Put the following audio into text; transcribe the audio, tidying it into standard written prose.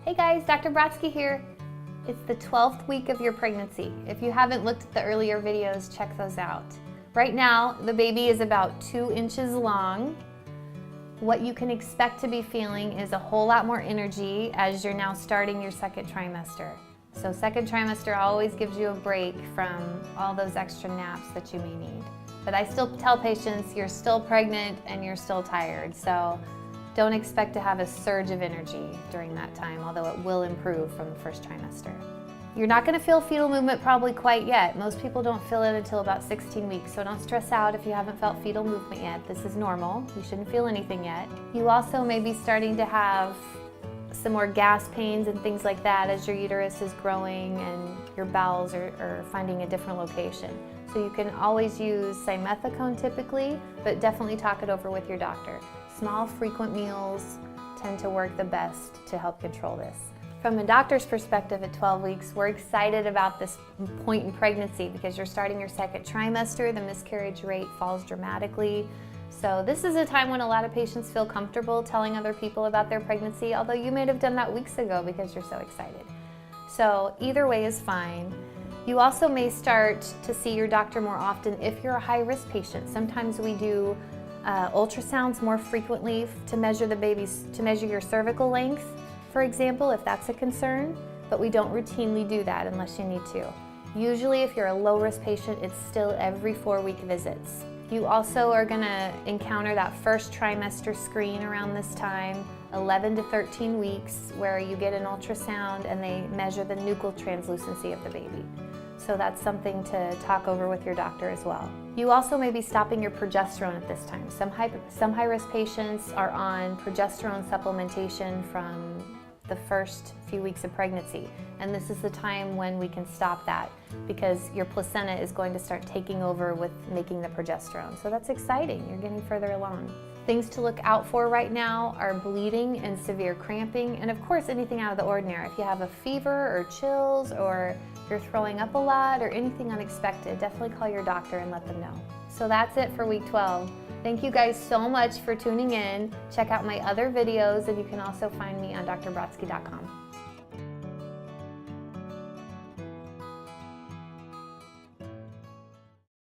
Hey guys, Dr. Brotsky here. It's the 12th week of your pregnancy. If you haven't looked at the earlier videos, check those out. Right now, the baby is about 2 inches long. What you can expect to be feeling is a whole lot more energy as you're now starting your second trimester. So second trimester always gives you a break from all those extra naps that you may need. But I still tell patients you're still pregnant and you're still tired, so don't expect to have a surge of energy during that time, although it will improve from the first trimester. You're not going to feel fetal movement probably quite yet. Most people don't feel it until about 16 weeks, so don't stress out if you haven't felt fetal movement yet. This is normal. You shouldn't feel anything yet. You also may be starting to have some more gas pains and things like that as your uterus is growing and your bowels are finding a different location. So you can always use simethicone typically, but definitely talk it over with your doctor. Small, frequent meals tend to work the best to help control this. From a doctor's perspective at 12 weeks, we're excited about this point in pregnancy because you're starting your second trimester, the miscarriage rate falls dramatically. So this is a time when a lot of patients feel comfortable telling other people about their pregnancy, although you may have done that weeks ago because you're so excited. So either way is fine. You also may start to see your doctor more often if you're a high-risk patient. Sometimes we do ultrasounds more frequently to measure your cervical length, for example, if that's a concern, but we don't routinely do that unless you need to. Usually if you're a low-risk patient, it's still every 4-week visits. You also are going to encounter that first trimester screen around this time, 11 to 13 weeks, where you get an ultrasound and they measure the nuchal translucency of the baby. So that's something to talk over with your doctor as well. You also may be stopping your progesterone at this time. Some high-risk patients are on progesterone supplementation from the first few weeks of pregnancy. And this is the time when we can stop that because your placenta is going to start taking over with making the progesterone. So that's exciting, you're getting further along. Things to look out for right now are bleeding and severe cramping, and of course anything out of the ordinary. If you have a fever or chills or you're throwing up a lot or anything unexpected, definitely call your doctor and let them know. So that's it for week 12. Thank you guys so much for tuning in. Check out my other videos and you can also find me on drbrotsky.com.